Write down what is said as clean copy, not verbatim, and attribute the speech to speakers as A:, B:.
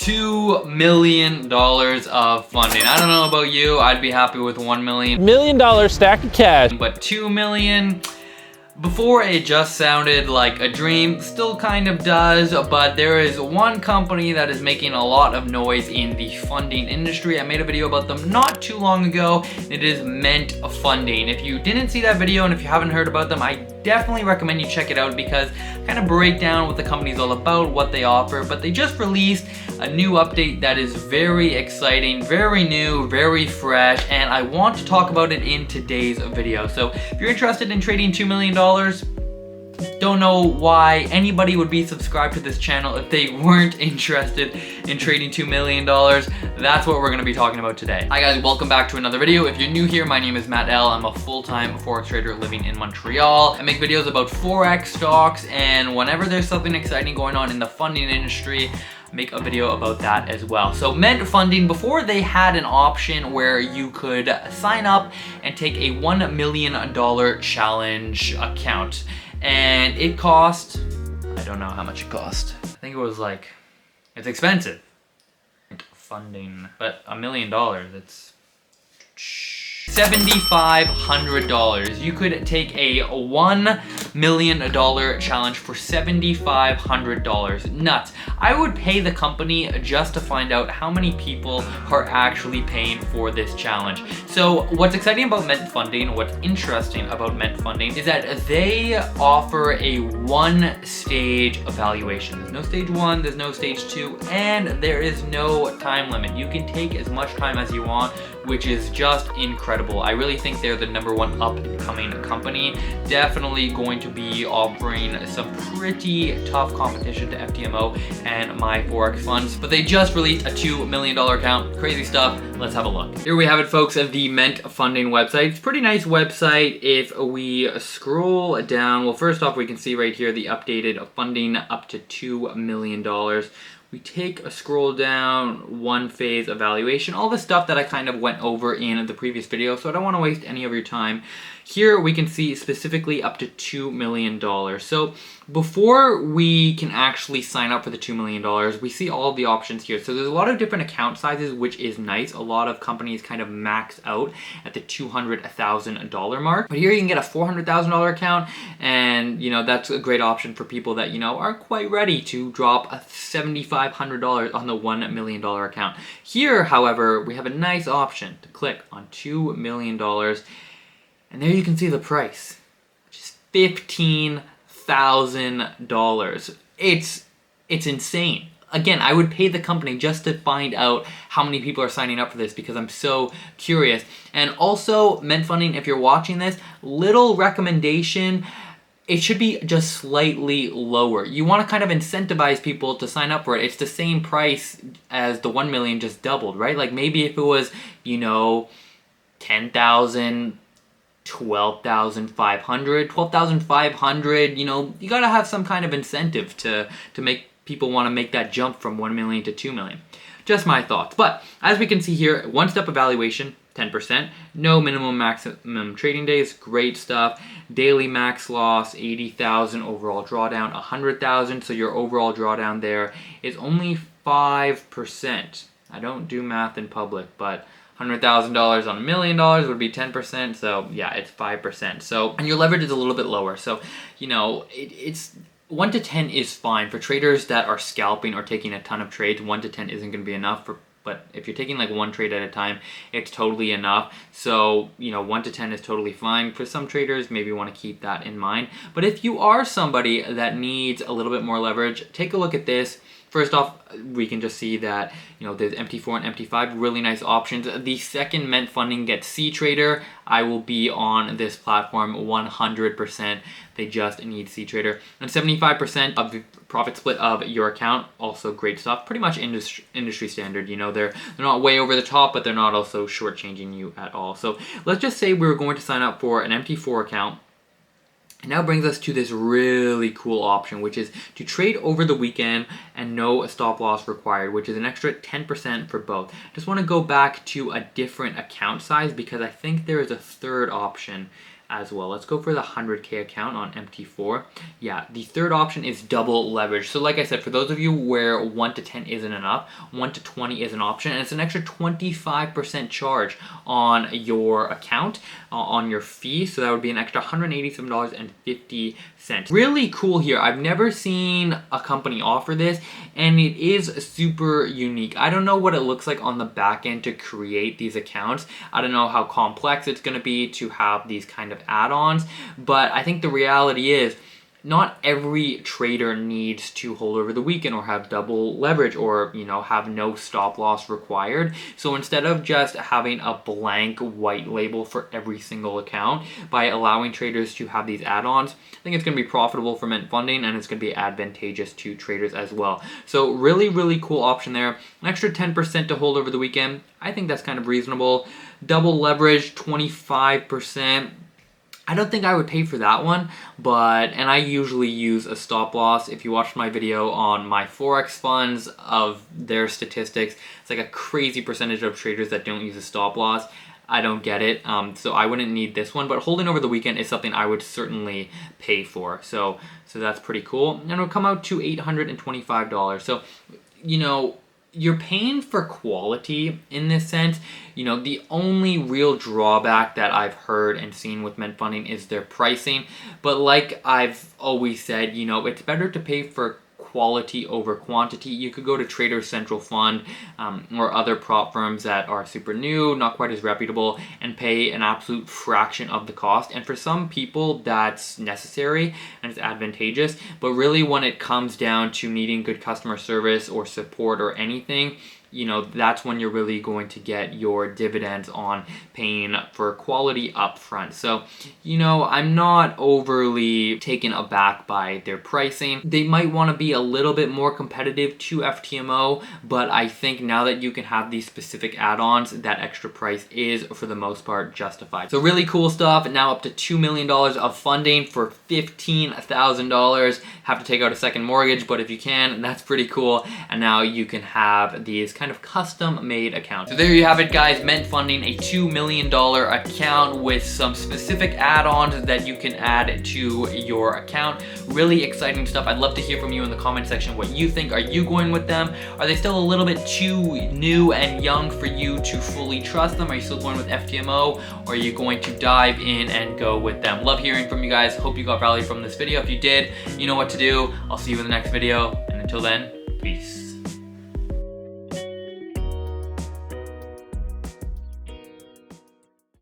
A: $2 million of funding. I don't know about you, I'd be happy with $1 million.
B: $1 million stack of cash.
A: But $2 million, before it just sounded like a dream, still kind of does, but there is one company that is making a lot of noise in the funding industry. I made a video about them not too long ago. It is Ment Funding. If you didn't see that video and if you haven't heard about them, I definitely recommend you check it out because I kind of break down what the company's all about, what they offer, but they just released a new update that is very exciting, very new, very fresh, and I want to talk about it in today's video. So if you're interested in trading $2 million, don't know why anybody would be subscribed to this channel if they weren't interested in trading $2 million. That's what we're going to be talking about today. Hi guys, welcome back to another video. If you're new here, my name is Matt L. I'm a full-time Forex trader living in Montreal. I make videos about Forex stocks, and whenever there's something exciting going on in the funding industry, make a video about that as well. So Ment Funding, before they had an option where you could sign up and take a $1 million challenge account. And it cost, I don't know how much it cost. I think it was like, it's expensive. Funding, but $1 million, it's $7,500. You could take a $1 million challenge for $7,500. Nuts. I would pay the company just to find out how many people are actually paying for this challenge. So what's exciting about Ment Funding, what's interesting about Ment Funding is that they offer a one-stage evaluation. There's no stage 1, there's no stage 2, and there is no time limit. You can take as much time as you want, which is just incredible. I really think they're the #1 up-and-coming company. Definitely going to be offering some pretty tough competition to FTMO and my Forex funds. But they just released a $2 million account. Crazy stuff. Let's have a look. Here we have it, folks, of the Ment Funding website. It's a pretty nice website. If we scroll down, well, first off, we can see right here the updated funding up to $2 million. We take a scroll down, one phase evaluation, all the stuff that I kind of went over in the previous video, so I don't want to waste any of your time. Here we can see specifically up to $2 million. So before we can actually sign up for the $2 million, we see all of the options here. So there's a lot of different account sizes, which is nice. A lot of companies kind of max out at the $200,000 mark. But here you can get a $400,000 account, and you know that's a great option for people that aren't quite ready to drop a $7,500 on the $1 million account. Here, however, we have a nice option to click on $2 million. And there you can see the price, which is $15,000. It's insane. Again, I would pay the company just to find out how many people are signing up for this because I'm so curious. And also, Ment Funding, if you're watching this, little recommendation, it should be just slightly lower. You want to kind of incentivize people to sign up for it. It's the same price as the 1 million just doubled, right? Like maybe if it was, 10,000, 12,500, you gotta have some kind of incentive to make people want to make that jump from 1 million to 2 million. Just my thoughts. But as we can see here, one-step evaluation, 10%, no minimum maximum trading days, great stuff. Daily max loss, 80,000, overall drawdown, 100,000, so your overall drawdown there is only 5%. I don't do math in public, but $100,000 on $1 million would be 10%, so yeah, it's 5%. So, and your leverage is a little bit lower. So, it's 1 to 10 is fine for traders that are scalping or taking a ton of trades. 1 to 10 isn't going to be enough but if you're taking like one trade at a time, it's totally enough. So, 1 to 10 is totally fine. For some traders, maybe you want to keep that in mind. But if you are somebody that needs a little bit more leverage, take a look at this. First off, we can just see that, there's MT4 and MT5, really nice options. The second Ment Funding gets C Trader, I will be on this platform 100%. They just need C Trader. And 75% of the profit split of your account, also great stuff. Pretty much industry standard. They're not way over the top, but they're not also shortchanging you at all. So let's just say we're going to sign up for an MT4 account. It now brings us to this really cool option, which is to trade over the weekend and no stop loss required, which is an extra 10% for both. Just want to go back to a different account size because I think there is a third option. as well. Let's go for the 100K account on MT4. Yeah, the third option is double leverage. So like I said, for those of you where 1 to 10 isn't enough, 1 to 20 is an option, and it's an extra 25% charge on your account, on your fee. So that would be an extra $187.50. Really cool here. I've never seen a company offer this, and it is super unique. I don't know what it looks like on the back end to create these accounts. I don't know how complex it's going to be to have these kind of add-ons, but I think the reality is not every trader needs to hold over the weekend or have double leverage or, you know, have no stop loss required. So instead of just having a blank white label for every single account, by allowing traders to have these add-ons, I think it's going to be profitable for Ment Funding, and it's going to be advantageous to traders as well. So really, really cool option there. An extra 10% to hold over the weekend. I think that's kind of reasonable. Double leverage, 25%. I don't think I would pay for that one, and I usually use a stop loss. If you watched my video on my Forex funds of their statistics, it's like a crazy percentage of traders that don't use a stop loss. I don't get it, so I wouldn't need this one, but holding over the weekend is something I would certainly pay for. So that's pretty cool, and it'll come out to $825. So, you know, you're paying for quality in this sense. You know, the only real drawback that I've heard and seen with Ment Funding is their pricing. But like I've always said, you know, it's better to pay for quality over quantity. You could go to Trader Central Fund or other prop firms that are super new, not quite as reputable, and pay an absolute fraction of the cost. And for some people, that's necessary and it's advantageous. But really, when it comes down to needing good customer service or support or anything, you know, that's when you're really going to get your dividends on paying for quality up front. So, you know, I'm not overly taken aback by their pricing. They might want to be a little bit more competitive to FTMO, but I think now that you can have these specific add-ons, that extra price is, for the most part, justified. So really cool stuff. Now up to $2 million of funding for $15,000. Have to take out a second mortgage, but if you can, that's pretty cool. And now you can have these kind of custom-made accounts. So there you have it, guys. Ment Funding, a $2 million account with some specific add-ons that you can add to your account. Really exciting stuff. I'd love to hear from you in the comment section what you think. Are you going with them? Are they still a little bit too new and young for you to fully trust them? Are you still going with FTMO, or are you going to dive in and go with them? Love hearing from you guys. Hope you got value from this video. If you did, you know what to do. I'll see you in the next video, and until then, peace.